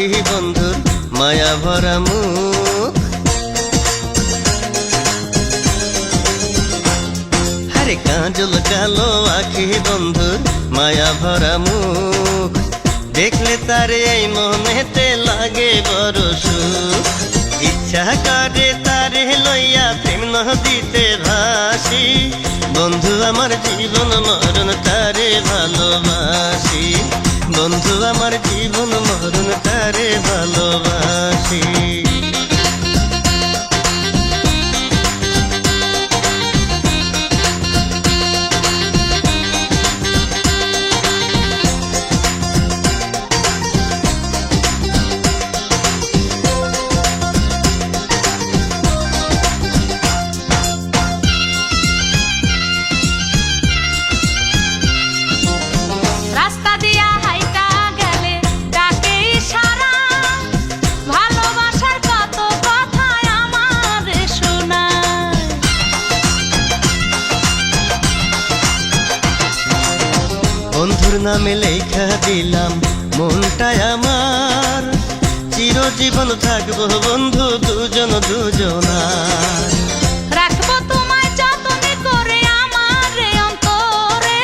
আখি বন্ধুর মায়া ভরা মুখ। আরে কাজল কালো আখি বন্ধুর মায়া ভরা মুখ, দেখলে তারে এই মনেতে লাগে বড় সুখ। ইচ্ছা করে তারে লইয়া প্রেম নদীতে ভাসি, বন্ধু আমার জীবন মরণ তারে ভালোবাসি, বন্ধু আমার জীবন মরণ তারে ভালোবাসি। বন্ধুর নামে লেখা দিলাম মনটায় আমার, চিরজীবন থাকবো বন্ধু দুজন দুজনার। রাখবো তোমায় যতনে করে আমার অন্তরে,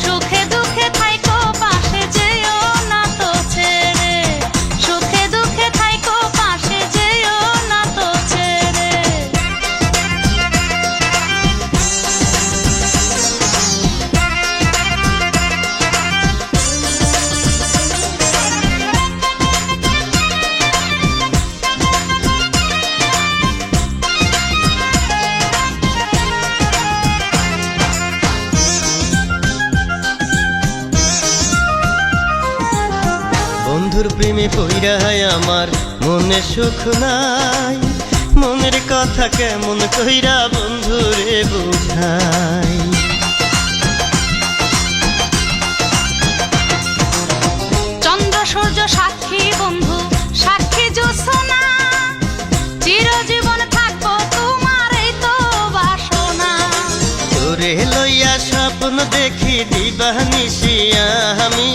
সুখে দুঃখে থাইকো পাশে যেও না তো ছেড়ে, সুখে দুঃখে থাইকো পাশে যেও না তো ছেড়ে। বন্ধুর প্রেমে পইরা আমার মনে সুখ নাই, মনের কথা কেমন কইরা বন্ধুরে বুঝাই। চন্দ্র সূর্য সাক্ষী বন্ধু সাক্ষী জ্যোৎস্না, চিরজীবন থাকবো তোমার এই তো বাসনা। তোরে লইয়া স্বপ্ন দেখি দিবানিশি আমি,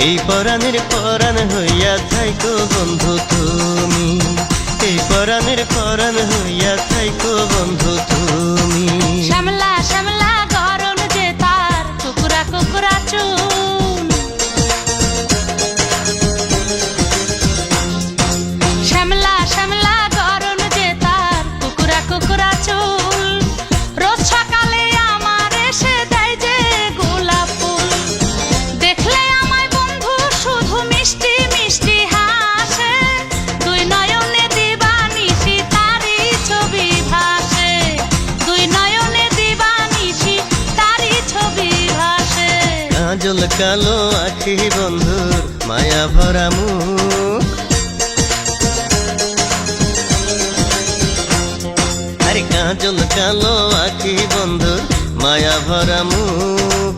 এই পরাণের পরাণ হইয়া থাইকো বন্ধু তুমি, এই পরাণের পরাণ হইয়া থাইকো বন্ধু তুমি। শ্যামলা শ্যামলা গরম যে তার কুকুরা কুকুরা চুন, শ্যামলা শ্যামলা গরম যে তার কুকুরা কুকুরা চুল। রোজ সকালে আমার এসে দেয় যে গোলাপ ফুল, দেখলে আমায় বন্ধু শুধু মিষ্টি মিষ্টি হাসে, দুই নয়নে দিবানিশি তারি ছবি ভাসে, দুই নয়নে দিবানিশি তারি ছবি ভাসে। কাজল কালো আখি বন্ধুর মায়া ভরা মুখ, আরে কাজল কালো আখি বন্ধুর মায়া ভরা মুখ,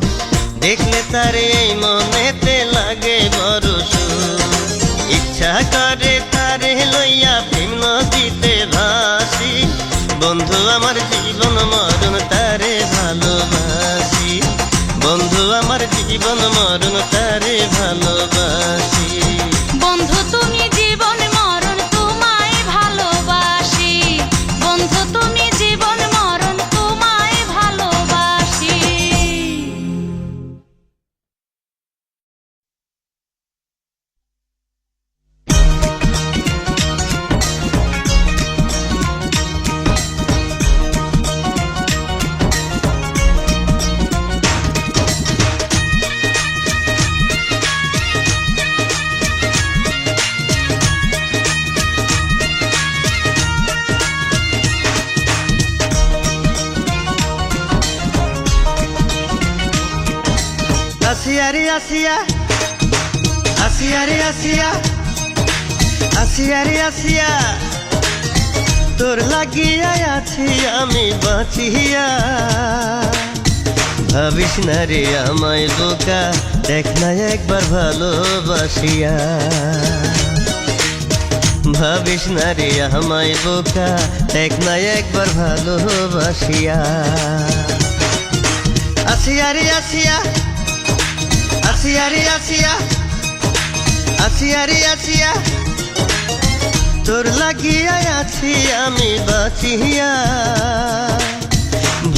দেখলে তারে এই মনেতে লাগে বড় সুখ। ইচ্ছা করে তারে লইয়া প্রেম নদীতে ভাসি, বন্ধু আমার জীবন মরণ তারে ভালোবাসি, বন্ধু আমার জীবন মরণ তারে ভালোবাসি। বন্ধু তুমি জীবন মরণ তোমায় ভালোবাসি, বন্ধু তুমি জীবন মরণ তোমায় ভালোবাসি। আসিয়া রে আসিয়া, আসিয়া রে আসিয়া, আসিয়া রে আসিয়া, তোর লাগিয়া আছি আমি বাঁচিয়া। ভাবিস না রে আমায় বোকা, দেখ না একবার ভালোবাসিয়া। ভাবিস না রে আমায় বোকা, দেখ না একবার ভালোবাসিয়া। আসিয়া রে আসিয়া, আসিয়া রে আসিয়া, আসিয়ারি আসিয়া তোর লাগিয়া আছি আমি বাঁচিয়া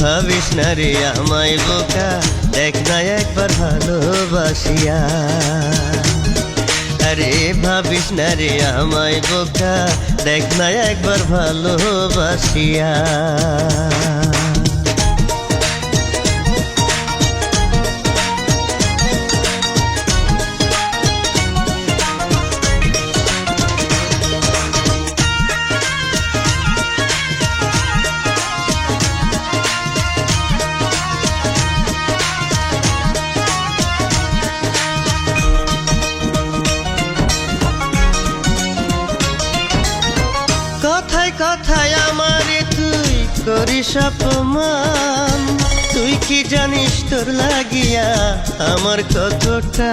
ভাবিস না রে আমায় বোকা দেখ না একবার ভালোবাসিয়া আরে ভাবিস না রে আমায় বোকা দেখ না একবার ভালোবাসিয়া কথায় কথায় আমারে তুই করিস অপমান তুই কি জানিস তোর লাগিয়া আমার কতটা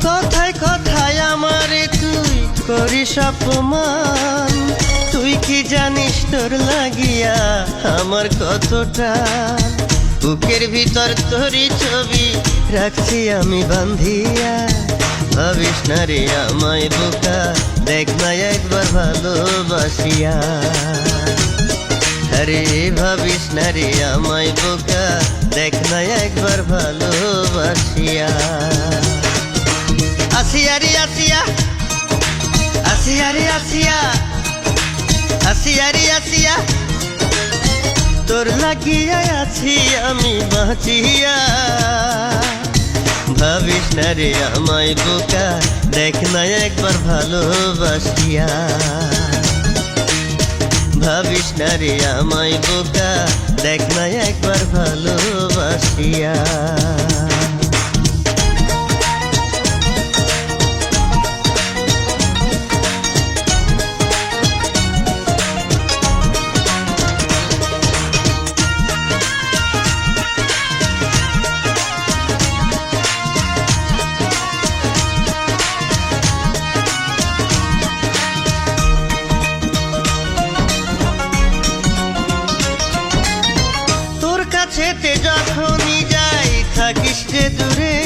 কথায় কথায় আমারে তুই করিস অপমান তুই কি জানিস তোর লাগিয়া আমার কতটা বুকের ভিতর তোরই ছবি রাখছি আমি বান্ধিয়া ভাবিস না রে আমায় বোকা দেখ না একবার ভালোবাসিয়া আরে ভাবিস না রে আমায় বোকা দেখ না একবার ভালোবাসিয়া আসিয়ারি আসিয়া আসিয়ারি আসিয়া আসিয়ারি আসিয়া তোর লাগিয়া আছি আমি বাঁচিয়া ভাবিস না রে আমায় বোকা দেখ না একবার ভালোবাসিয়া ভাবিস না রে আমায় বোকা দেখ না একবার ভালোবাসিয়া কাছেতে যখনই যাই থাকিস যে দূরে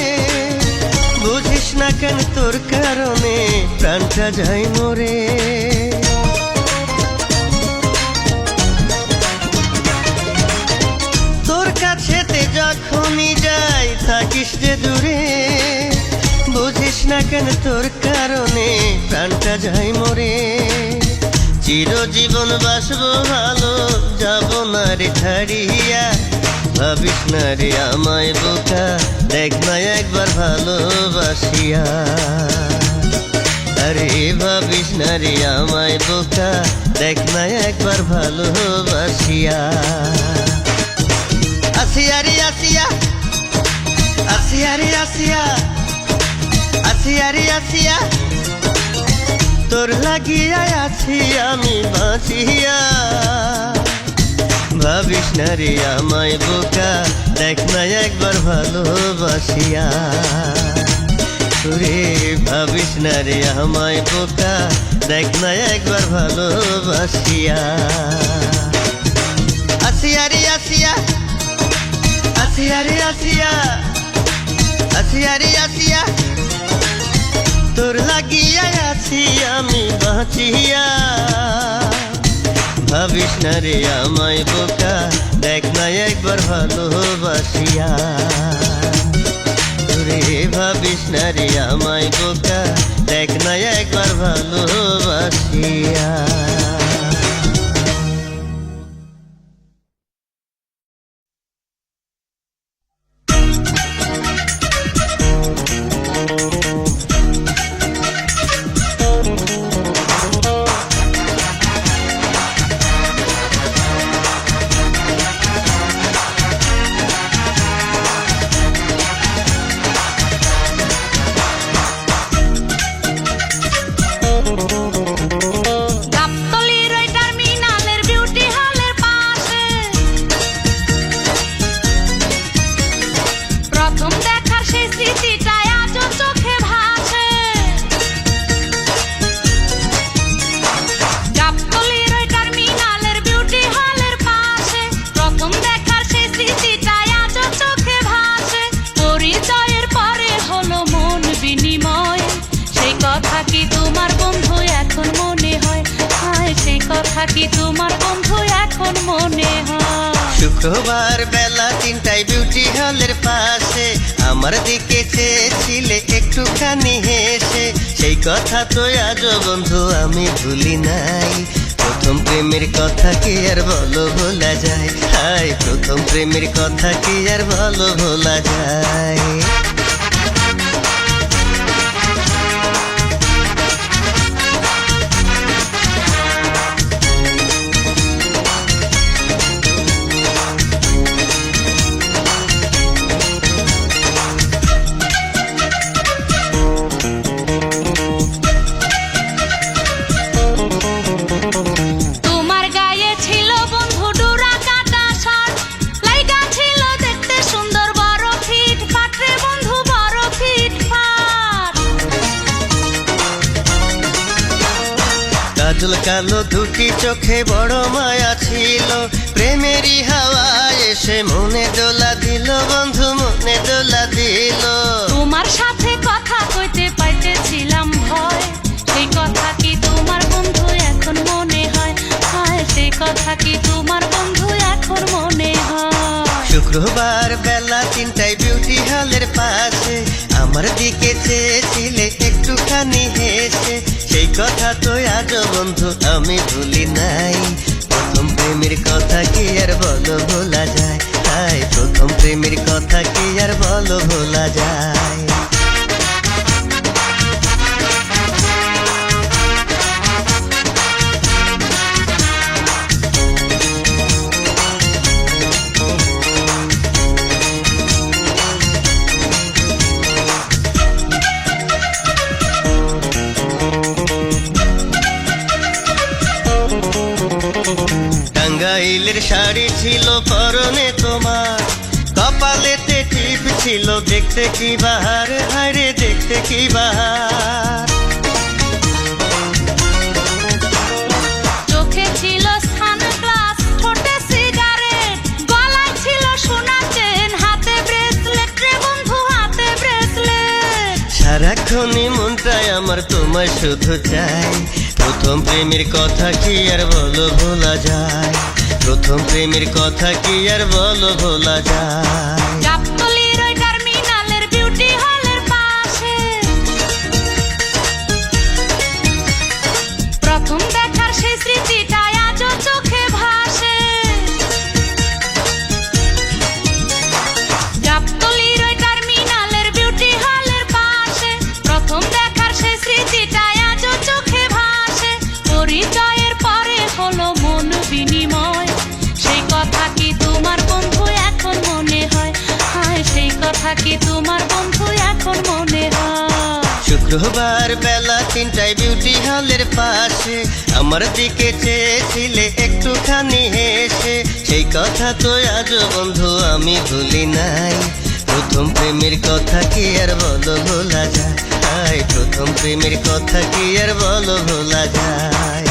বুঝিস না কেন তোর কারণে প্রাণটা যায় মরে তোর কাছেতে যখনই যাই থাকিস যে দূরে বুঝিস না কেন তোর কারণে প্রাণটা যায় মরে চিরজীবন বাসবো ভালো যাব না রে ছাড়িয়া ভাবিস না রে আমায় বোকা দেখ না একবার ভালোবাসিয়া আরে ভাবিস না রে আমায় বোকা দেখ না একবার ভালোবাসিয়া আসিয়ারি আসিয়া আসিয়ারি আসিয়া আসিয়ারি আসিয়া তোর লাগিয়া আছি আমি বাঁচিয়া ভাবিস না রে আমায় বোকা দেখ না একবার ভালোবাসিয়া রে ভাবিস না রে আমায় বোকা দেখ না একবার ভালোবাসিয়া আসিয়ারি আসিয়া আসিয়ারি আসিয়া আসিয়ারি আসিয়া তোর লাগিয়া আছি আমি বাঁচিয়া ভাবিস না রে আমায় বোকা দেখ না একবার ভালোবাসিয়া রে ভাবিস না রে আমায় বোকা দেখ না একবার ভালোবাসিয়া চোখে কথা কি তোমার বন্ধু এখন মনে হয়? শুক্রবার বেলা 3টায় বিউটি হলের পাশে আমার দিকে চেয়েছিলে একটুখানি হেসে, সেই কথা তো আজও বন্ধু আমি ভুলি নাই। প্রথম প্রেমের কথা কি আর বলো ভোলা যায়, হায় প্রথম প্রেমের কথা কি আর বলো ভোলা যায়। তোমার গায়ে ছিল বন্ধু ডোরা কাটা শার্ট, লাইগা ছিল দেখতে সুন্দর বড় ফিট ফাট রে বন্ধু বড় ফিট ফাট। কাজল কালো দুটি চোখে বড় মায়া ছিল, প্রেমেরই হাওয়া এসে মনে দোলা দিল বন্ধু মনে দোলা দিল। তোমার সাথে কথা কইতে পাইতেছিলাম ভয়, সেই কথা কি তোমার বন্ধু এখন মনে হয়? হায় সেই কথা কি তোমার বন্ধু এখন মনে হয়? শুক্রবার বেলা 3টায় বিউটি হলের পাশে আমার দিকে চেয়েছিলে একটুখানি হেসে, সেই কথা তো আজও বন্ধু আমি ভুলি নাই। প্রথম প্রেমের কথা কি আর বলো ভোলা যায়, তাই প্রথম প্রেমের কথা কি আর বলো ভোলা যায়। টাঙ্গাইলের শাড়ি ছিল পরনে তোমার, কপালেতে টিপ ছিল দেখতে কি বাহার, হায়রে দেখতে কি বাহার। চোখে ছিল সানগ্লাস ঠোঁটে সিগারেট, গলায় ছিল সোনা চেন হাতে ব্রেসলেট রে বন্ধু হাতে ব্রেসলেট। সারাক্ষণই মনটাই আমার তোমায় শুধু চাই, প্রথম প্রেমের কথা কি আর বলো ভোলা যায়, প্রথম প্রেমের কথা কি আর বলো ভোলা যায়। গাবতলীর ওই টার্মিনালের বিউটি হলের পাশে প্রথম দেখার সেই স্মৃতিটা আজও চোখে ভাসে। গাবতলীর ওই টার্মিনালের বিউটি হলের পাশে প্রথম দেখার সেই স্মৃতিটা আজও চোখে ভাসে। পরিচয়ের পরে হলো মন বিনিময়, সেই কথা কি তোমার বন্ধু এখন মনে হয়? হায় সেই কথা কি তোমার বন্ধু এখন মনে হয়? শুক্রবার বেলা 3টায় বিউটি হলের পাশে আমার দিকে চেয়েছিলে একটুখানি হেসে, সেই কথা তো আজও বন্ধু আমি ভুলি নাই। প্রথম প্রেমের কথা কি আর বলো ভোলা যায়, হায় প্রথম প্রেমের কথা কি আর বলো ভোলা যায়।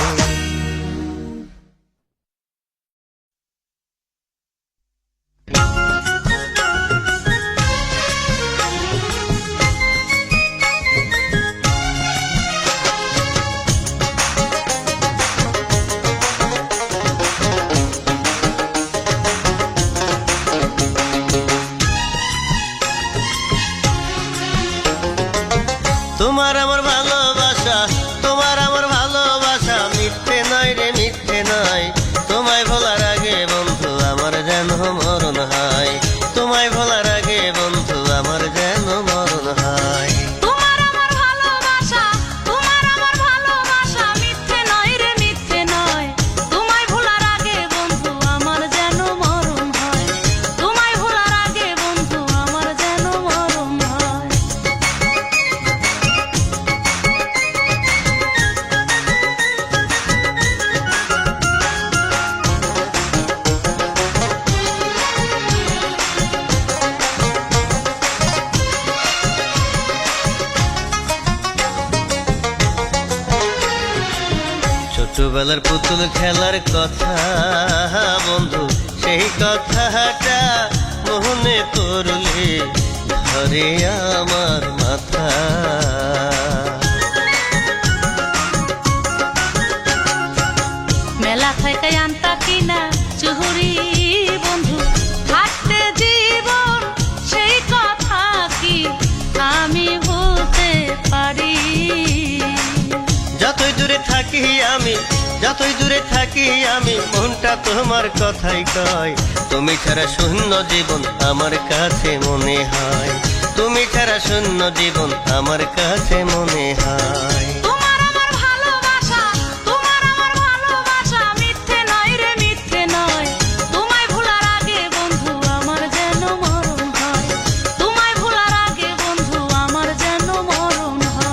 তোমার আমার ভালোবাসা, তোমার আমার ভালোবাসা মিথ্যে নয় রে মিথ্যে নয়। তোমায় ভোলার আগে বন্ধু আমার যেন মরণ হয়, তোমায় ভোলার আগে বন্ধু আমার যেন মরণ হয়। তোমার আমার ভালোবাসা, তোমার আমার ভালোবাসা মিথ্যে নয় রে মিথ্যে নয়। তোমায় ভোলার আগে বন্ধু আমার যেন মরণ হয়, তোমায় ভোলার আগে বন্ধু আমার যেন মরণ হয়। ছোটবেলার পুতুল খেলার কথা বন্ধু, সেই কথাটা মোহনে পড়লে ধরে আমার মাথা। মেলা থাকি আমি, যতই দূরে থাকি আমি, মনটা তোমার কথাই কয়। তুমি ছাড়া শূন্য জীবন আমার কাছে মনে হয়, তুমি ছাড়া শূন্য জীবন আমার কাছে মনে হয়। তোমার আমার ভালোবাসা, তোমার আমার ভালোবাসা মিথ্যে নয় রে মিথ্যে নয়। তোমায় ভোলার আগে বন্ধু আমার যেন মরণ হয়, তোমায় ভোলার আগে বন্ধু আমার যেন মরণ হয়।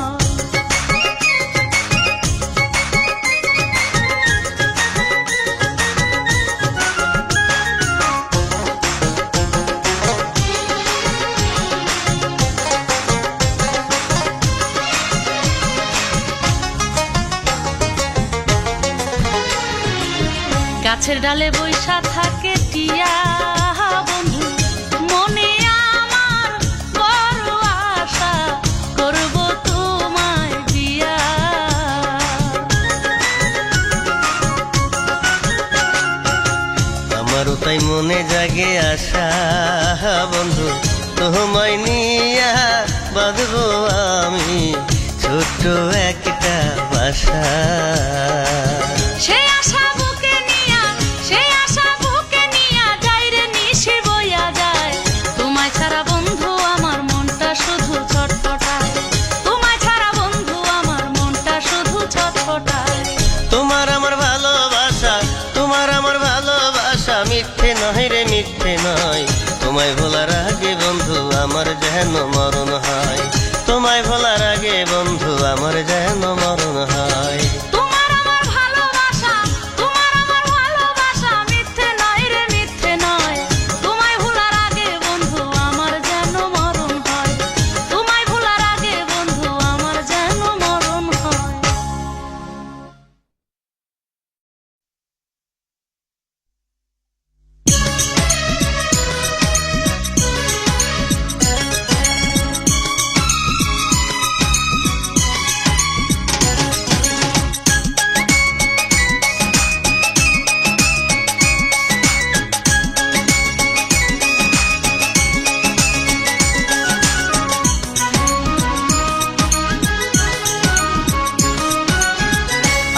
গাছের ডালে বৈশা থাকে টিয়া বন্ধু, মনে আমার বড় আশা, করব তোমায় বিয়া। আমারও তাই মনে জাগে আশা বন্ধু, তোমায় নিয়া বাঁধবো আমি ছোট্ট একটা বাসা। সে আশা বুকে নিয়া, সে আশা বুকে নিয়া যাই রে নিশি বইয়া যায়। তোমায় ছাড়া বন্ধু আমার মনটা শুধু ছটফটায়, তোমায় ছাড়া বন্ধু আমার মনটা শুধু ছটফটায়। তোমার আমার ভালোবাসা, তোমার আমার ভালোবাসা মিথ্যে নয় রে মিথ্যে নয়। তোমায় ভোলার আগে বন্ধু আমার যেন মরণ হয়, তোমায় ভোলার আগে বন্ধু আমার যেন মরণ হয়। তোমার আমার ভালোবাসা, তোমার আমার ভালোবাসা মিথ্যে নয় রে মিথ্যে নয়। তোমায় ভোলার আগে বন্ধু আমার যেন মরণ হয়, তোমায় ভোলার আগে বন্ধু আমার যেন মরণ হয়।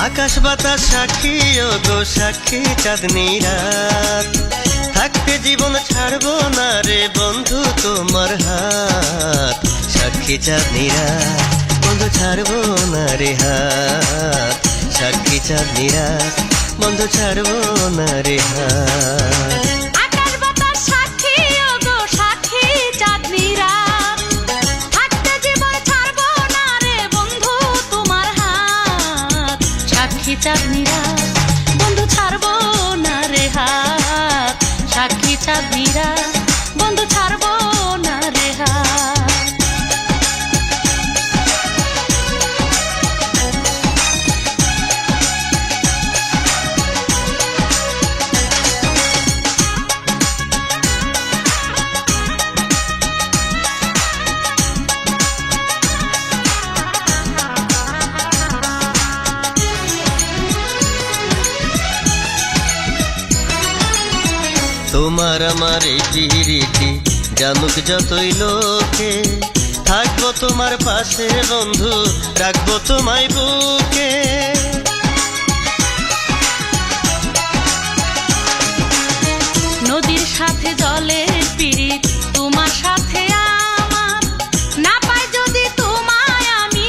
আকাশ বাতাস সাক্ষী ও গো সাক্ষী চাঁদনি রাত, থাকতে জীবন ছাড়বো না রে বন্ধু তোমার হাত। সাক্ষী চাঁদনি রাত বন্ধু ছাড়বো না রে হাত, সাক্ষী চাঁদনি রাত বন্ধু ছাড়বো না রে হাত। আকাশ বাতাস সাক্ষী ও গো সাক্ষী চাঁদনি রাত, থাকতে জীবন ছাড়বো না রে বন্ধু তোমার হাত। সাক্ষী চাঁদনি রাত বন্ধু ছাড়বো না রে হাত, সাক্ষী চাঁদনি রাত বন্ধু ছাড়বো না রে হাত। তোমার আমার এই পিরিতি জানুক যতই লোকে, থাকবো তোমার পাশে বন্ধু রাখবো তোমায় বুকে। নদীর সাথে জলের পিরিত তোমার সাথে আমার, না পাই যদি তোমায় আমি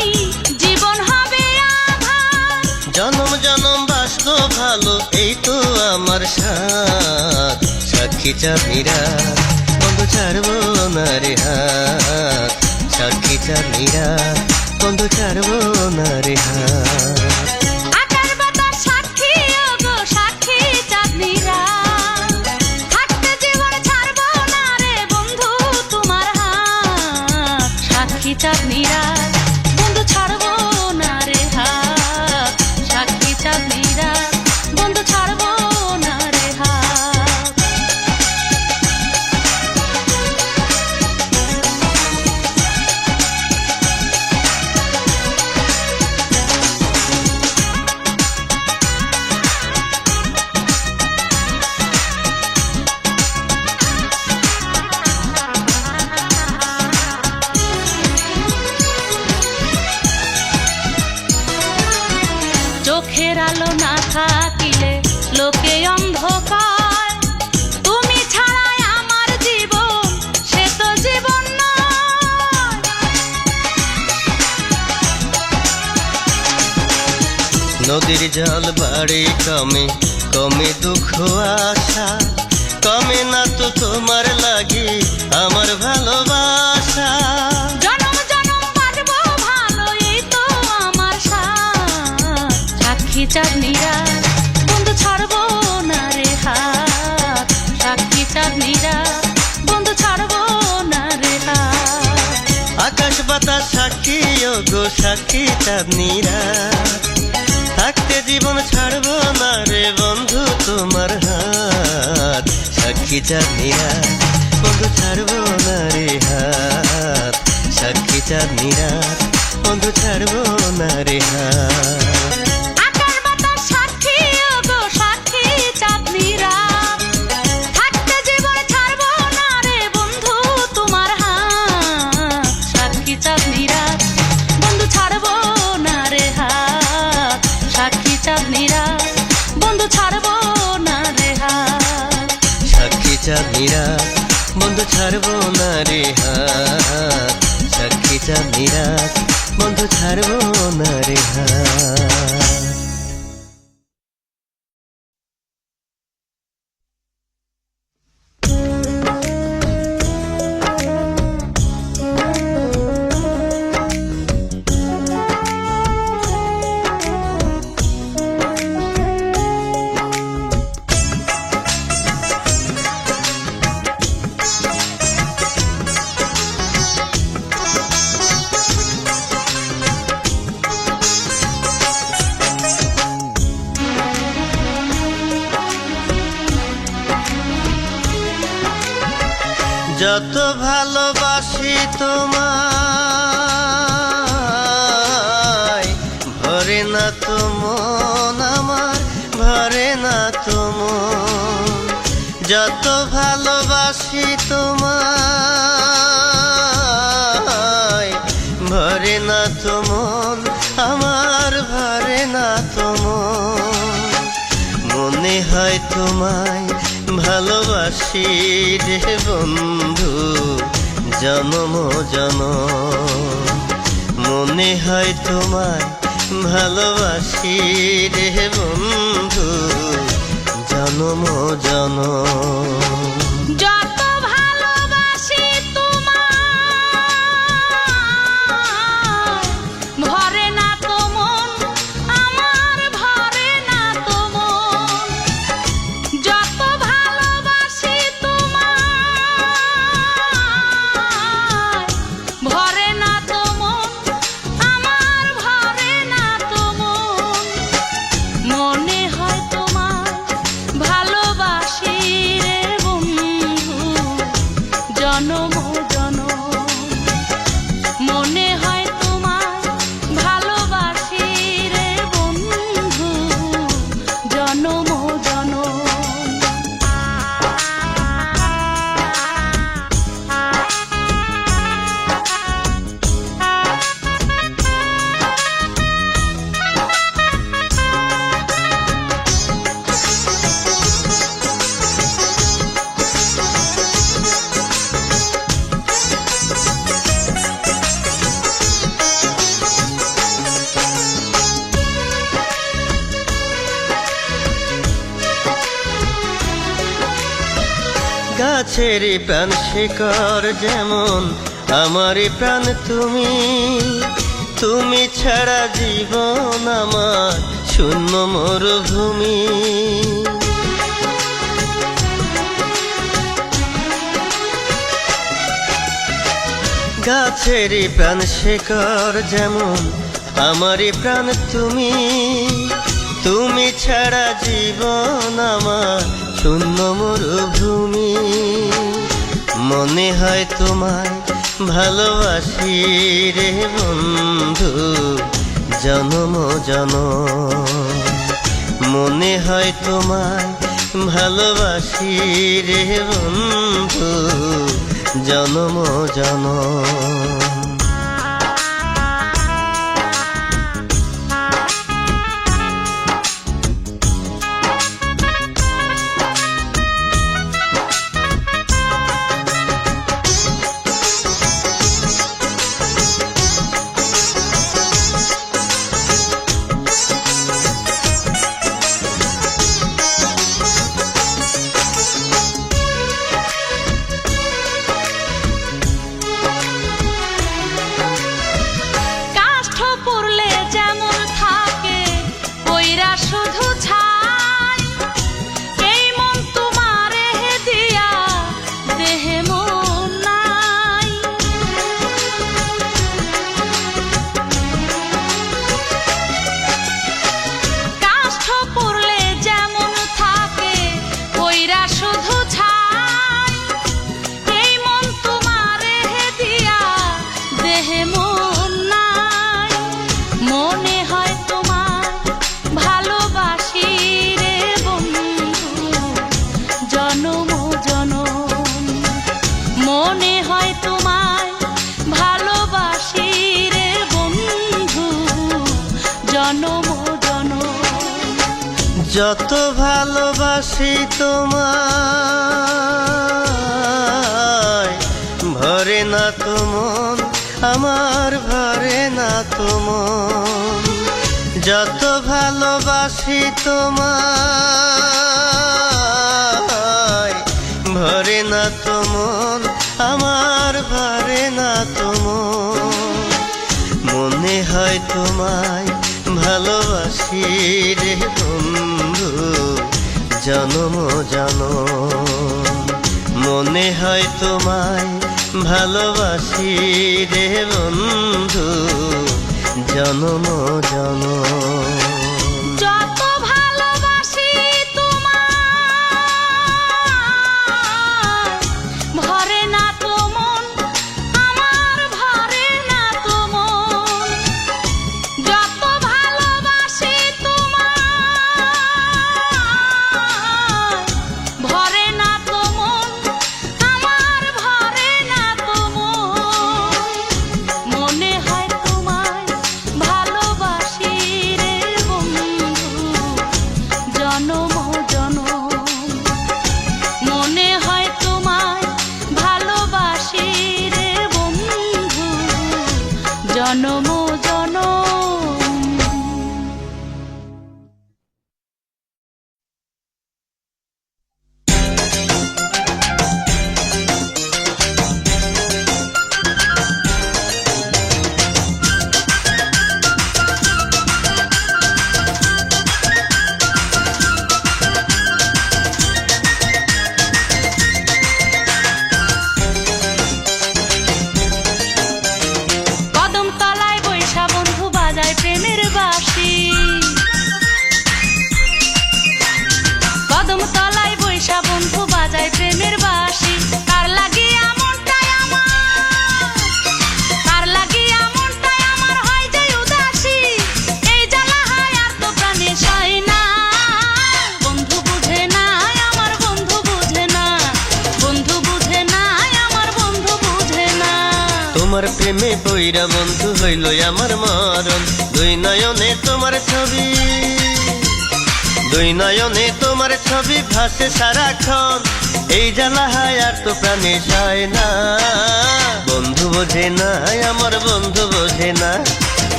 জীবন হবে আধার। জনম জনম বাসবো ভালো এই তো আমার সাথ। সাক্ষী চাঁদনি রাত বন্ধু ছাড়বো না রে হাত, সাক্ষী চাঁদনি রাত বন্ধু ছাড়বো না রে হাত। আকাশ বাতাস সাক্ষী ও গো সাক্ষী চাঁদনি রাত, থাকতে জীবন ছাড়বো না রে বন্ধু তোমার হাত। সাক্ষী চাঁদনি রাত বন্ধু ছাড়বো না রে হাত, সাক্ষী চাঁদনি রাত বন্ধু ছাড়বো না রে হাত। নদীর জল বাড়ে কমে কমে দুঃখ আশা, কমে না তো তোমার লাগে আমার ভালোবাসা। জনম জনম বাঁচবো ভালো, এই তো আমার সাথ। সাক্ষী চাঁদনীরা বন্ধু ছাড়বো না রে হাত, সাক্ষী চাঁদনীরা বন্ধু ছাড়বো না রে হাত। আকাশ বাতাস সাক্ষী ও গো সাক্ষী চাঁদনীরা, থাকতে জীবন ছাড়বো না রে বন্ধু তোমার হাত। সাক্ষী চাঁদনীরা বন্ধু ছাড়বো না রে হাত, সাক্ষী চাঁদনীরা বন্ধু ছাড়বো না রে হাত। আকাশ বাতাস সাক্ষী ও গো সাক্ষী চাঁদনীরা, থাকতে জীবন ছাড়বো না রে বন্ধু তোমার হাত। সাক্ষী চাঁদনীরা বন্ধু ছাড়বো না রে হাত, সাক্ষী চাঁদনীরা বন্ধু ছাড়বো না রে হাত। সাক্ষী চাঁদনীরা বন্ধু ছাড়বো না রে হাত, সাক্ষী চাঁদনীরা বন্ধু ছাড়বো না রে হাত। যত ভালোবাসি তোমায়, ভরে না তো মন আমার, ভরে না তো মন। যত ভালোবাসি তোমায়, ভরে না তো মন আমার, ভরে না তো মন। মনে হয় তোমায় ভালোবাসি রে বন্ধু জনম জনম। মনে হয় তোমায় ভালোবাসি রে বন্ধু জনম জনম। যত ভালোবাসি তোমায়, ভরে না তো মন আমার, ভরে না তো মন। যত ভালোবাসি তোমায়, ভরে না তো মন আমার, ভরে না তো মন। মনে হয় তোমায় ভালোবাসি রে বন্ধু জনম জনম। মনে হয় তোমায় ভালোবাসি রে বন্ধু জনম জনম। গাছেরই প্রাণ শিকড় যেমন আমারই প্রাণ তুমি, তুমি ছাড়া জীবন আমার শূন্য মরুভূমি। গাছেরই প্রাণ শিকড় যেমন আমারই প্রাণ তুমি, তুমি ছাড়া জীবন আমার শূন্য মরুভূমি। মনে হয় তোমায় ভালোবাসি রে বন্ধু জনম জনম। মনে হয় তোমায় ভালোবাসি রে বন্ধু জনম জনম। যত ভালোবাসি তোমায় ভরে না তো মন, আমার ভরে না তো মন। যত ভালোবাসি তোমায় ভরে না তো মন, আমার ভরে না তো মন। মনে হয় তোমায় ভালোবাসি রে বন্ধু জনম জনম। মনে হয় তোমায় ভালোবাসি রে বন্ধু জনম জনম। যত ভালোবাসি তোমায় ভরে না তো মন, আমার ভরে না তো মন। যত ভালোবাসি তোমায় ভরে না তো মন, আমার ভরে না তো মন। মনে হয় তোমায় ভালোবাসি রে বন্ধু জনম জনম। মনে হয় তোমায় ভালোবাসি রে বন্ধু জনম জনম। কদম তলায় বৈশা বন্ধু বাজায় প্রেমের বাঁশি। কদম তলায় বৈশা বন্ধু বাজায় প্রেমের বাঁশি। কার লাগিয়া মনটায় আমার, কার লাগিয়া মনটায় আমার হয় যে উদাসী। এই জ্বালা হয় আর তো প্রাণে সয় না। বন্ধু বুঝে না আমার বন্ধু বুঝে না, বন্ধু বুঝে না আমার বন্ধু বুঝে না। তোমার প্রেমে বইরা বন্ধু হইল আমার মরণ। দুই নয়নে তোমার ছবি, দুই নয়নে তোমার ছবি ভাসে সারাক্ষণ। এই জ্বালা হায় আর তো প্রাণে সয় না। বন্ধু বোঝে না আমার বন্ধু বোঝে না,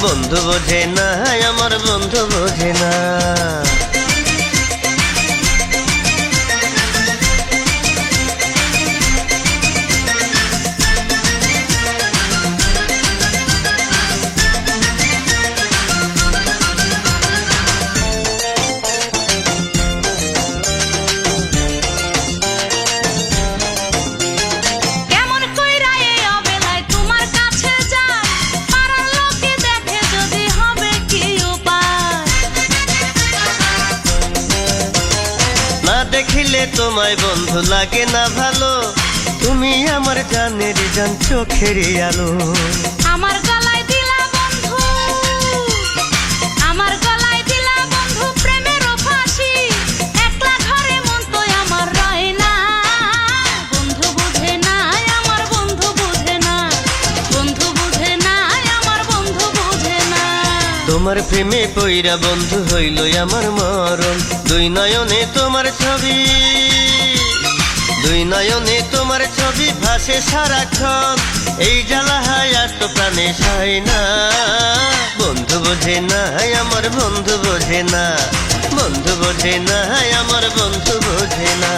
বন্ধু বোঝে না আমার বন্ধু বোঝে না। কেমন কইরা এই অবেলায় তোমার কাছে যাই, পাড়ার লোকে দেখে যদি হবে কি উপায়। না দেখিলে তোমায় বন্ধু লাগে না ভালো, তুমি আমার জানের জান চোখের আলো। আমার গলায় দিলা বন্ধু, আমার গলায় দিলা বন্ধু প্রেমের ফাঁসি। একলা ঘরে মন তো আমার রয় না। বন্ধু বুঝে না আমার বন্ধু বুঝে না, বন্ধু বুঝে না আমার বন্ধু বুঝে না। তোমার প্রেমে পইরা বন্ধু হইল আমার মরণ। দুই নয়নে তোমার ছবি, দুই নয়নে তোমার ছবি ভাসে সারাক্ষণ। এই জ্বালা হায় আর তো প্রাণে সয় না। বন্ধু বোঝে না আমার বন্ধু বোঝে না, বন্ধু বোঝে না আমার বন্ধু বোঝে না।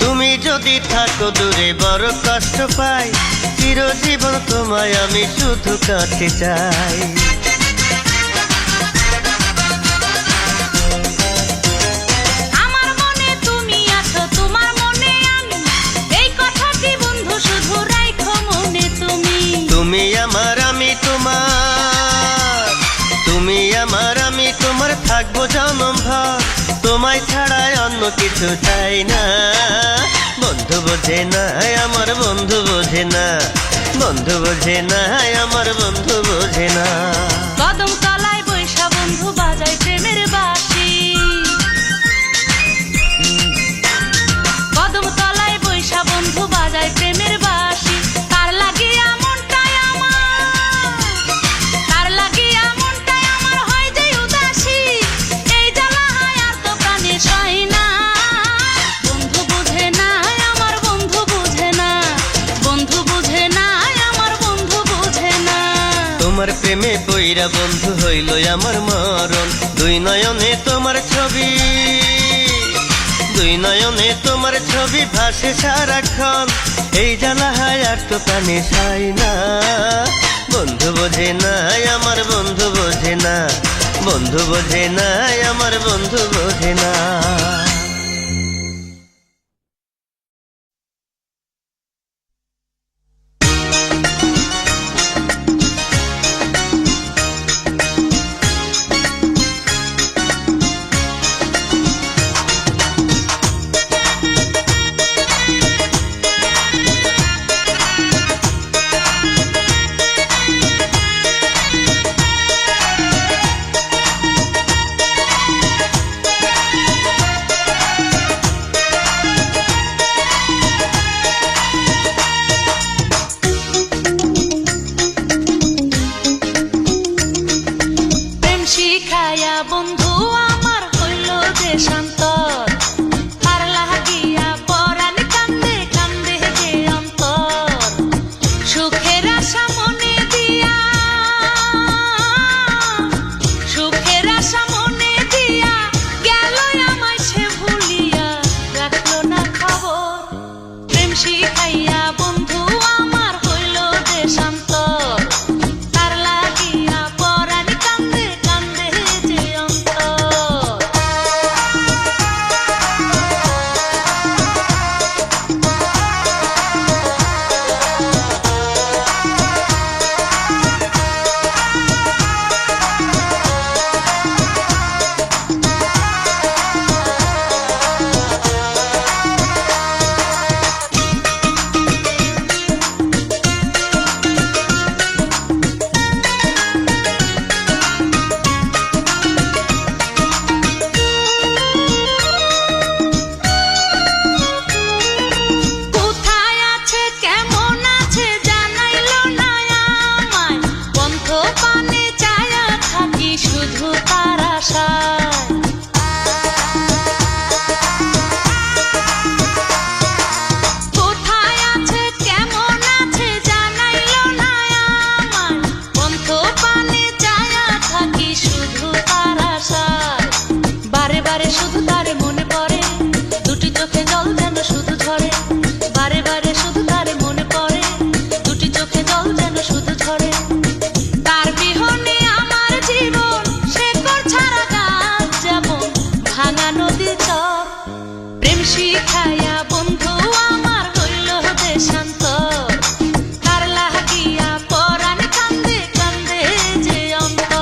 তুমি যদি থাকো দূরে বড় কষ্ট পাই, চিরজীবন তোমায় আমি শুধু কাছে চাই। আমার মনে তুমি আছো, তোমার মনে আমি, এই কথাটি বন্ধু শুধু রাখো মনে তুমি। তুমি আমার আমি তোমার, তুমি আমার আমি তোমার থাকবো জনম ভর। তোমায় ছাড়া অন্য কিছু চাই না। বন্ধু বন্ধু বোঝে না আমার বন্ধু বোঝে না, বন্ধু বোঝে না আমার বন্ধু বোঝে না। কদম তলায় বৈশা বন্ধু বাজায় প্রেমের বাঁশি, কদম তলায় বৈশা বন্ধু বাজায় প্রেমের বাঁশি। তার লাগিয়া মনটাই আমার, তার লাগিয়া মনটাই আমার হয় যে উদাসী। এই জ্বালা হয় আর তো প্রাণে সয় না। বন্ধু বুঝে না আমার বন্ধু বুঝে না, বন্ধু বুঝে না আমার বন্ধু বুঝে না। তোমার প্রেমে পইরা বন্ধু হইল আমার মরণ, দুই নয়নে তোমার ছবি, দুই নয়নে তোমার ছবি ভাসে সারাক্ষণ। এই জ্বালা হায় আর তো প্রাণে সাই না। বন্ধু বোঝে না আমার বন্ধু বোঝে না, বন্ধু বোঝে না আমার বন্ধু বোঝে না। শিখায়া বন্ধু আমার হইল দেশান্তর, তার লাগিয়া পরাণ কান্দে কান্দে যে অন্তর। সুখের আশা মনে দিয়া, সুখের আশা মনে দিয়া গেল আমায় সে ভুলিয়া, রাখলো না খবর। প্রেম শিখাইয়া বন্ধু আমার হইল দেশান্তর, তার লাগিয়া পরাণ কান্দে কান্দে যে অন্তর। কোথায় আছে কেমন আছে জানাইলো না আমায়, বন্ধ পানে চায়া থাকি শুধু তার আশায়। কোথায় আছে কেমন আছে জানাইলো না আমায়, বন্ধ পানে চায়া থাকি শুধু তার আশায়। বারে বারে শুধু তারে মনে পড়ে, দুটি চোখে জল যেন শুধু ঝরে। বারে বারে শুধু তারে মনে পড়ে, দুটি চোখে জল যেন শুধু ঝরে। তার বিহনে আমার জীবন শেকড় ছাড়া গাছ যেমন ভাঙা নদীর চর। প্রেম শিখাইয়া বন্ধু আমার হইল দেশান্তর, তার লাগিয়া পরাণ কান্দে কান্দে যে অন্তর।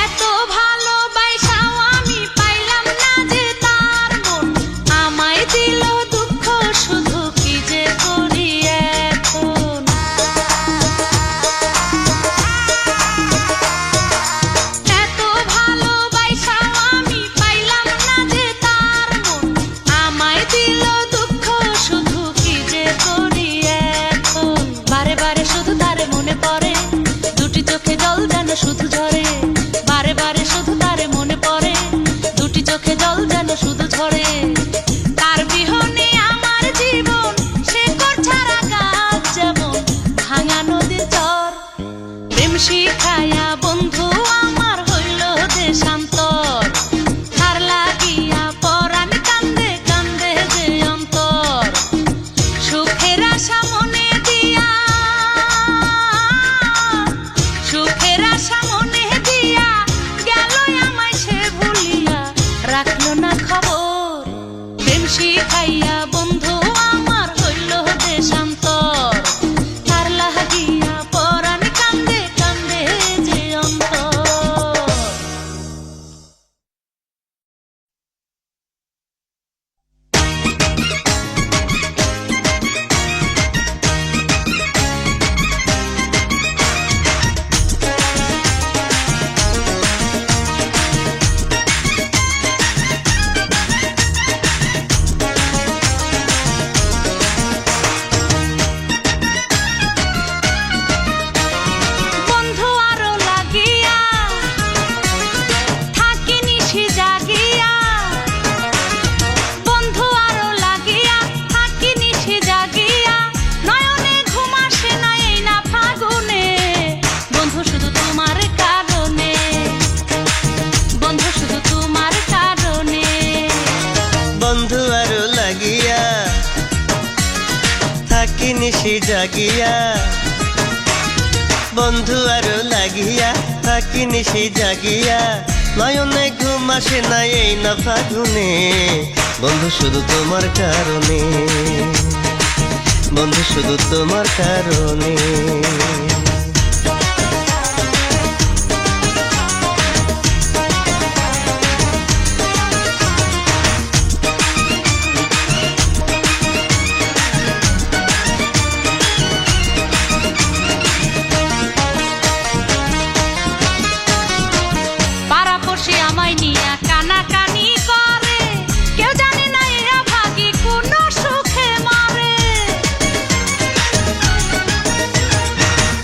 এত ভালোবাসাও আমি পাইলাম না যে তার মন, আমায় দিল দুঃখ শুধু কি যে করি এখন। এত ভালোবাসাও আমি পাইলাম না যে তার মন, আমায় দিল দুঃখ শুধু কি যে করি এখন। বারে বারে শুধু তারে মনে পড়ে, দুটি চোখে জল যেন শুধু ঝরে। বারে বারে শুধু তারে মনে পড়ে, দুটি চোখে জল যেন শুধু ঝরে। তার বিহনে আমার জীবন শেকড় ছাড়া গাছ যেমন ভাঙা নদীর চর। প্রেম শিখায়া বন্ধু আমার হইল দেশান্তর, জাগিয়া বন্ধু আরো লাগিয়া থাকি নিশি জাগিয়া নয়নে ঘুম আসে না এই না ফাগুনে বন্ধু শুধু তোমার কারণে বন্ধু শুধু তোমার কারণে পাড়াপড়শি আমায় নিয়া কানাকানি করে কেউ জানে না এরা ভাগি কোন সুখে মারে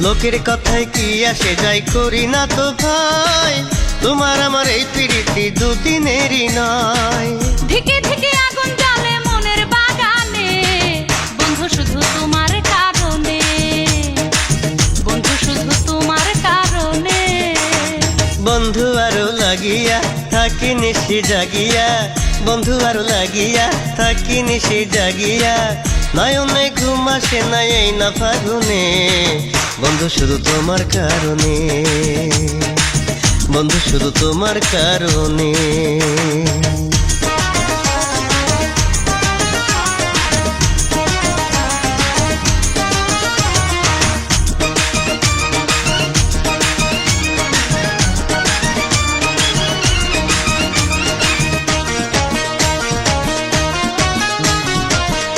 লোকের কথায় কি আসে যাই করি না তো ভাই তোমার আমার এই প্রীতি দুদিনেরই নয় ধিকে ধিকে আগুন জ্বলে মনের বাগানে বন্ধু শুধু তোমার কারণে বন্ধু শুধু তোমার কারণে বন্ধু আরো লাগিয়া থাকি নিশি জাগিয়া বন্ধু আরো লাগিয়া থাকি নিশি জাগিয়া নয়নে ঘুম আসে না এই না ফাগুনে বন্ধু শুধু তোমার কারণে বন্ধু শুধু তোমার কারণে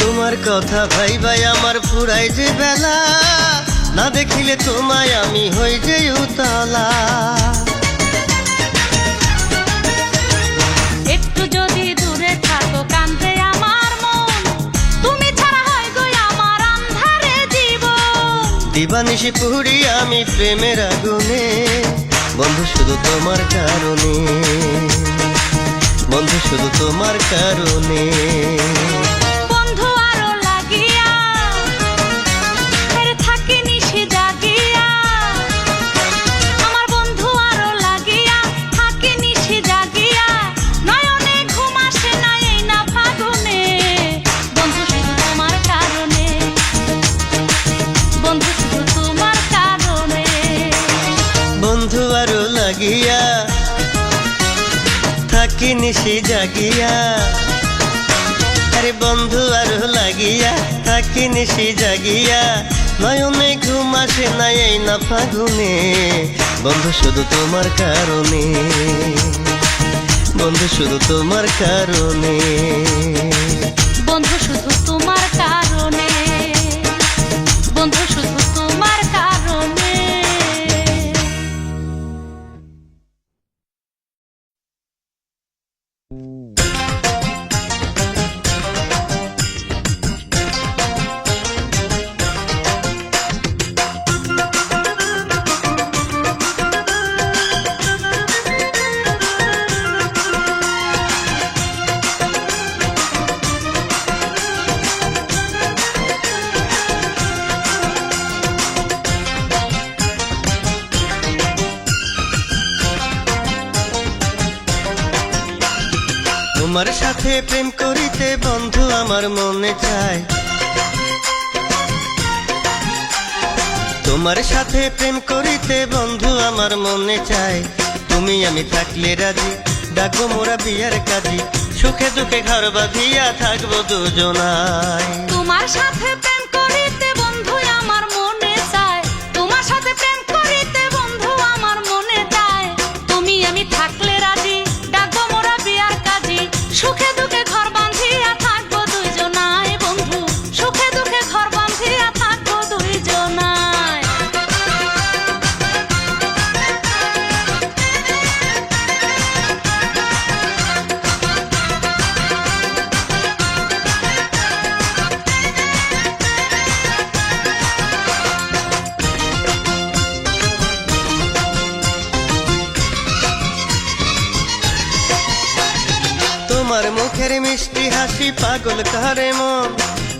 তোমার কথা ভাই ভাই আমার ফুরাই যে বেলা না দেখিলে তোমায় আমি হই যে উতলা একটু যদি দূরে থাকো কান্দে আমার মন তুমি ছাড়া হয় গো আমার আন্ধারে জীবন দিবানিশি পুরি আমি প্রেমের আগুনে বন্ধু শুধু তোমার কারণে বন্ধু শুধু তোমার কারণে বন্ধু আরো লাগিয়া ফের থাকি নিশি জাগিয়া আমার বন্ধু আরো লাগিয়া থাকি নিশি জাগিয়া নয়নে ঘুম আসে না এই না ফাগুনে বন্ধু শুধু তোমার কারণে বন্ধু শুধু তোমার কারণে বন্ধু আরো লাগিয়া থাকি নিশি জাগিয়া আরে বন্ধু আরো লাগিয়া থাকি নিশি জাগিয়া নয়নে ঘুম আসে না এই না ফাগুনে বন্ধু শুধু তোমার কারণে বন্ধু শুধু তোমার কারণে বন্ধু শুধু তোমার কারণে বন্ধু শুধু তোমার কারণে তোমার সাথে প্রেম করিতে বন্ধু আমার মনে চায় তোমার সাথে প্রেম করিতে বন্ধু আমার মনে চায় তুমি আমি থাকলে রাজি ডাকবো মোরা বিয়ার কাজী সুখে দুঃখে ঘর বাঁধিয়া থাকবো দুজনায় তোমার সাথে প্রেম করিতে বন্ধু আমার মনে চায় তোমার সাথে প্রেম করিতে বন্ধু আমার মনে চায় তুমি আমি থাকলে রাজি ডাকবো মোরা বিয়ার কাজী সুখে দুঃখে ঘর বাঁধিয়া থাকবো দুইজনায় বন্ধু সুখে দুঃখে ঘর বাঁধিয়া থাকবো দুইজনায় তোমার মুখের মিষ্টি হাসি পাগল করে মন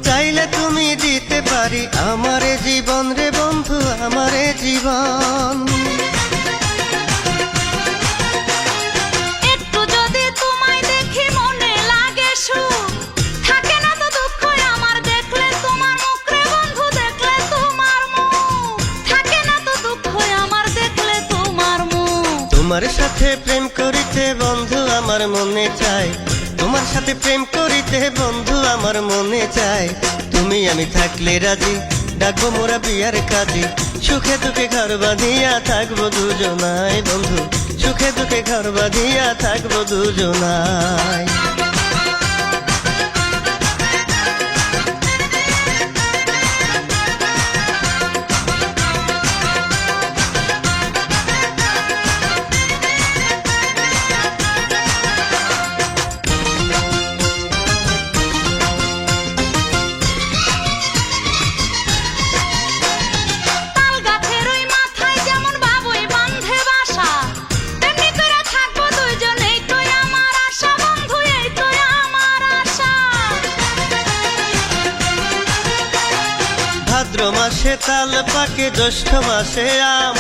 চাইলে তুমি দিতে পারি আমারে জীবন রে বন্ধু আমারে জীবন একটু যদি তোমায় দেখি মনে লাগে সুখ থাকে না তো দুঃখ আমার দেখলে তোমার মুখ রে বন্ধু দেখলে তোমার সাথে প্রেম করিতে বন্ধু আমার মনে চায়, তোমার সাথে প্রেম করিতে বন্ধু আমার মনে চায়। তুমি আমি থাকলে রাজি, ডাকবো মোরা বিয়ার কাজী, সুখে দুঃখে ঘর বাঁধিয়া থাকবো দুজনায় বন্ধু, সুখে দুঃখে ঘর বাঁধিয়া থাকবো দুজনায়। তাল গাছের ওই মাথায় যেমন বাবুই বাঁধে বাসা, তেমনি করে থাকবো দুইজন, এই তো আমার আশা বন্ধু, এই তো আমার আশা। ভাদ্র মাসে তাল পাকে, জ্যৈষ্ঠ মাসে আম,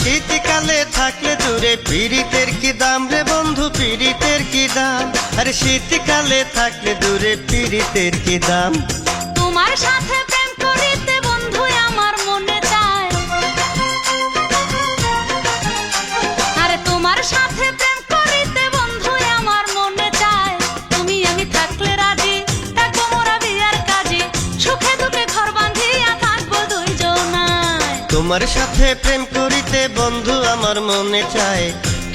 শীতকালে থাকলে দূরে পীড়িতের কি দাম রে বন্ধু, পীড়িতের কি দাম, আরে শীতকালে থাকলে দূরে পীড়িতের কি দাম। তোমার সাথে প্রেম করিতে বন্ধু আমার মনে চায়, আরে তোমার সাথে প্রেম করিতে বন্ধু আমার মনে চায়। তুমি আমি থাকলে রাজি, থাকবো মোরা বিয়ার কাজী, সুখে দুঃখে ঘর বাঁধিয়া থাকবো দুইজনায়। তোমার সাথে প্রেম করিতে বন্ধু আমার মনে চায়,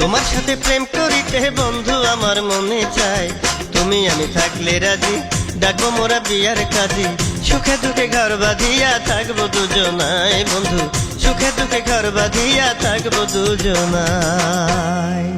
তোমার সাথে প্রেম করিতে বন্ধু আমার মনে চায়। তুমি আমি থাকলে রাজি, ডাকবো মোরা বিয়ার কাজী, সুখে দুঃখে ঘর বাঁধিয়া থাকবো দুজনায় বন্ধু, সুখে দুঃখে ঘর বাঁধিয়া থাকবো দুজনায়।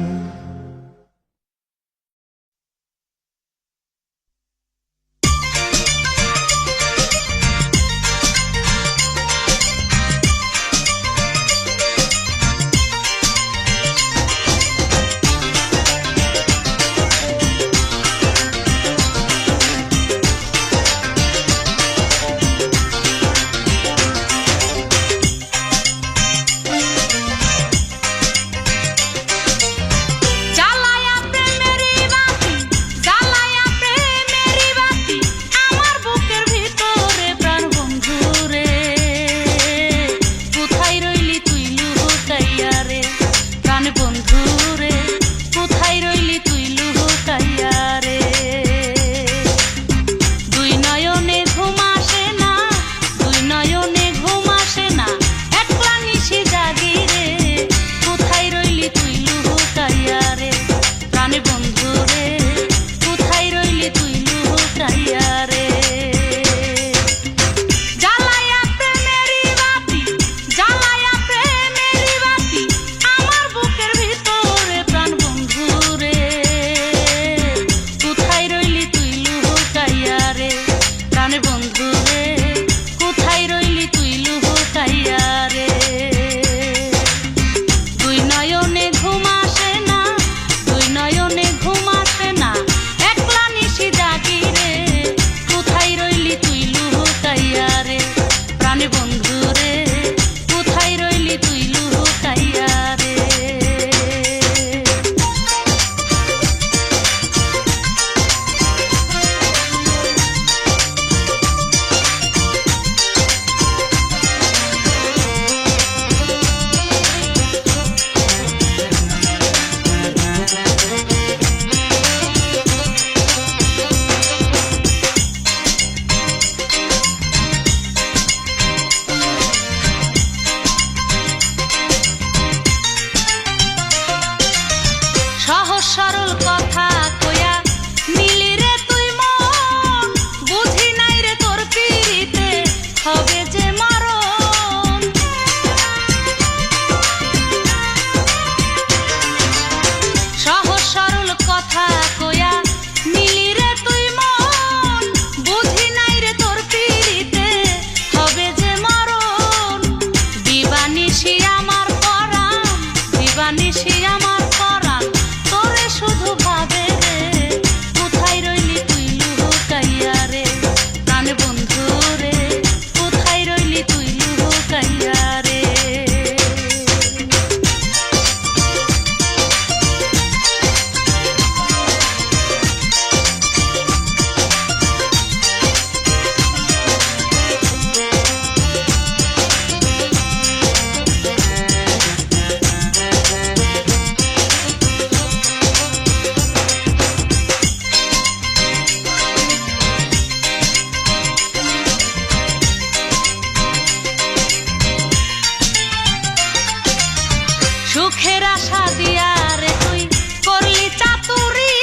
সুখের আশা দিয়া রে তুই করলি চাতুরি,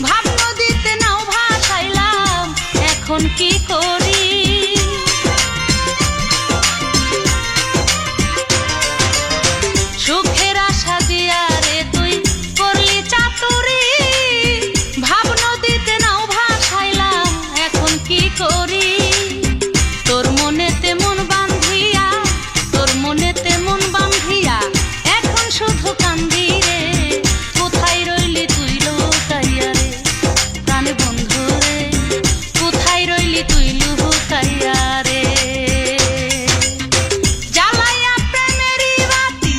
ভাব নদীতে নাও ভাসাইলাম, এখন কি করি? সুখের আশা দিয়া রে তুই করলি চাতুরি, ভাব নদীতে নাও ভাসাইলাম, এখন কি করি? তোর মনেতে মন বান্ধিয়া, তোর মনেতে মন বান্ধিয়া এখন শুধু কান্দি রে, কোথায় রইলি তুই লুকাইয়া রে প্রাণ বন্ধু রে, কোথায় রইলি তুই লুকাইয়া রে? জ্বালাইয়া প্রেমেরই বাতি,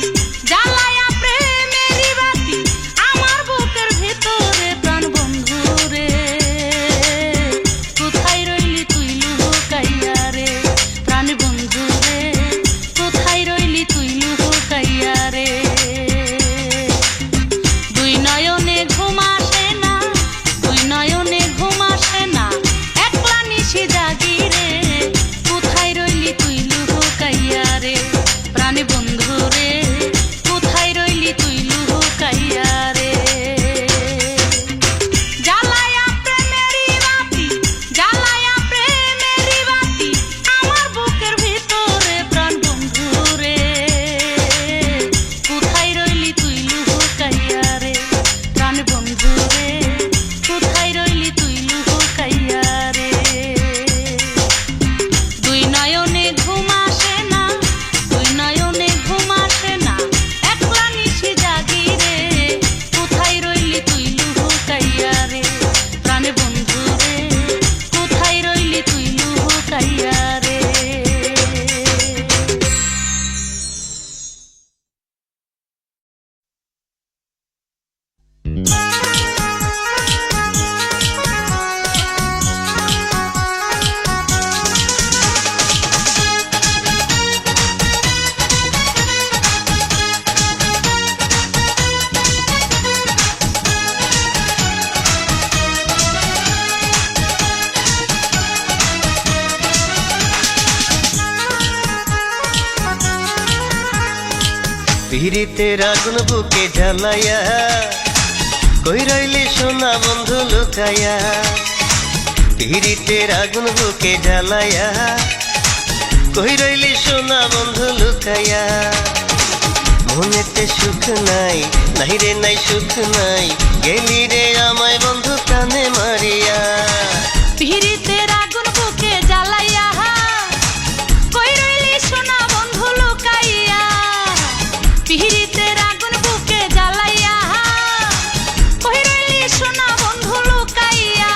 জ্বালাইয়া প্রেমেরই বাতি আমার বুকের ভিতরে প্রাণ বন্ধু রে, কোথায় রইলি তুই লুকাইয়া রে প্রাণ বন্ধু রে, কোথায় রইলি তুই লুকাইয়া রে? দুই নয়নে ঘুম আসে না, দুই নয়নে ঘুম আসে না, একলা নিশি জাগি রে, কোথায় রইলি তুই লুকাইয়া রে প্রাণ বন্ধু রে, কোথায় রইলি তুই লুকাইয়া রে? জ্বালাইয়া প্রেমেরই বাতি, জ্বালাইয়া প্রেমেরই বাতি আমার বুকের ভিতরে প্রাণ বন্ধু রে, কোথায় রইলি তুই লুকাইয়া রে প্রাণ বন্ধু রে, কোথায় রইলি তুই লুকাইয়া রে? দুই নয়নে ঘুম আসে না, দুই নয়নে ঘুম আসে না, একলা নিশি জাগি রে, কোথায় রইলি তুই লুকাইয়া রে প্রাণ বন্ধু রে, কোথায় রইলি তুই লুকাইয়া রে? পিরিতের আগুন বুকে জ্বালাইয়া কই রইলি সোনা বন্ধু লুকাইয়া, পিরিতের আগুন বুকে জ্বালাইয়া কই রইলি সোনা বন্ধু লুকাইয়া? মনেতে সুখ নাই, নাই রে নাই সুখ নাই, গেলি রে আমায় বন্ধু প্রাণে মারিয়া। পিরিতের আগুন বুকে জ্বালাইয়া কই রইলি সোনা বন্ধু লুকাইয়া, পিরিতের আগুন বুকে জ্বালাইয়া কই রইলি সোনা বন্ধু লুকাইয়া?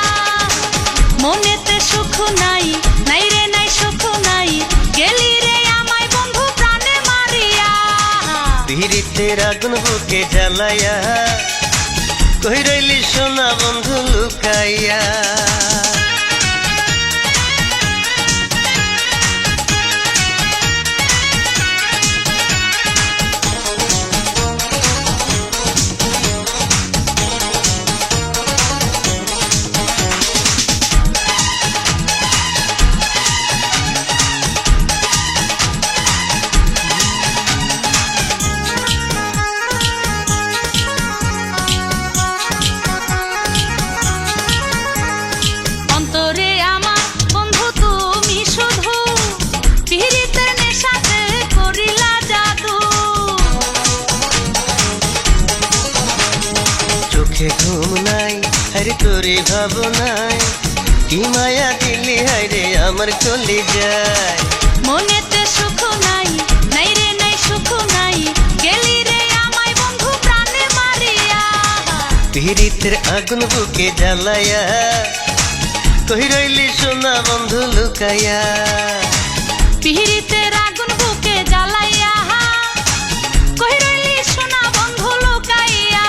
মনেতে সুখ নাই, নাই রে নাই সুখ নাই, গেলি রে আমায় বন্ধু প্রাণে মারিয়া। পিরিতের আগুন বুকে জ্বালাইয়া কই রইলি সোনা বন্ধু লুকাইয়া? অন্তরে আমার বন্ধু তুমি শুধু, পিরিতের নেশাতে করিলা জাদু। চোখে ঘুম নাই, আরে তোরে ভাবনাই, কি মায়া দিলি হায়রে আমার চলে যায়। মনেতে সুখ নাই, নাই রে নাই সুখ নাই, গেলি রে আমায় বন্ধু প্রাণে মারিয়া। পিরিতের আগুন বুকে জ্বালাইয়া কই রইলি সোনা বন্ধু লুকাইয়া? পিরিতের আগুন বুকে জ্বালাইয়া কই রইলি সোনা বন্ধু লুকাইয়া?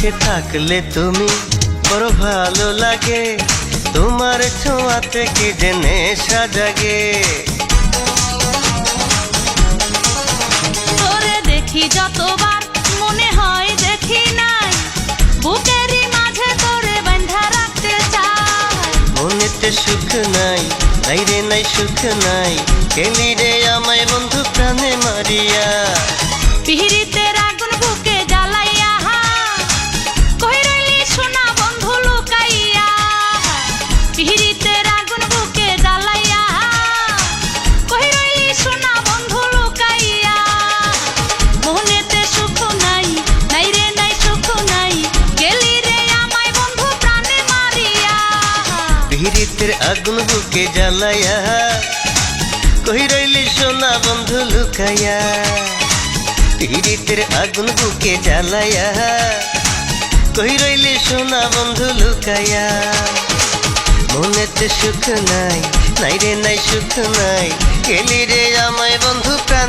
কাছে থাকলে তুমি বড় ভালো লাগে, তোমার ছোঁয়াতে কি যে নেশা জাগে। তোরে দেখি যতবার মনে হয় দেখি নাই, বুকেরই মাঝে তোরে বাঁধা রাখতে চাই। মনেতে সুখ নাই, নাই রে নাই সুখ নাই, কেলি রে আমায় বন্ধু প্রাণে মারিয়া। পিহিরিতের আগুন বুকে জ্বালাইয়া, কই রইলি সোনা বন্ধু লুকাইয়া। পিহিরিতের আগুন বুকে জ্বালাইয়া, কই রইলি সোনা বন্ধু লুকাইয়া। মনেতে সুখ নাই, নাই রে নাই সুখ নাই, গেলি রে আমায় বন্ধু প্রাণে মারিয়া। পিহিরিতের আগুন বুকে জ্বালাইয়া, কই রইলি সোনা বন্ধু লুকাইয়া। পিহিরিতের আগুন বুকে জ্বালাইয়া, কই রইলি সোনা বন্ধু লুকাইয়া। মনেতে সুখ নাই, নাই রে নাই সুখ নাই, গেলি রে আমায় বন্ধু প্রাণে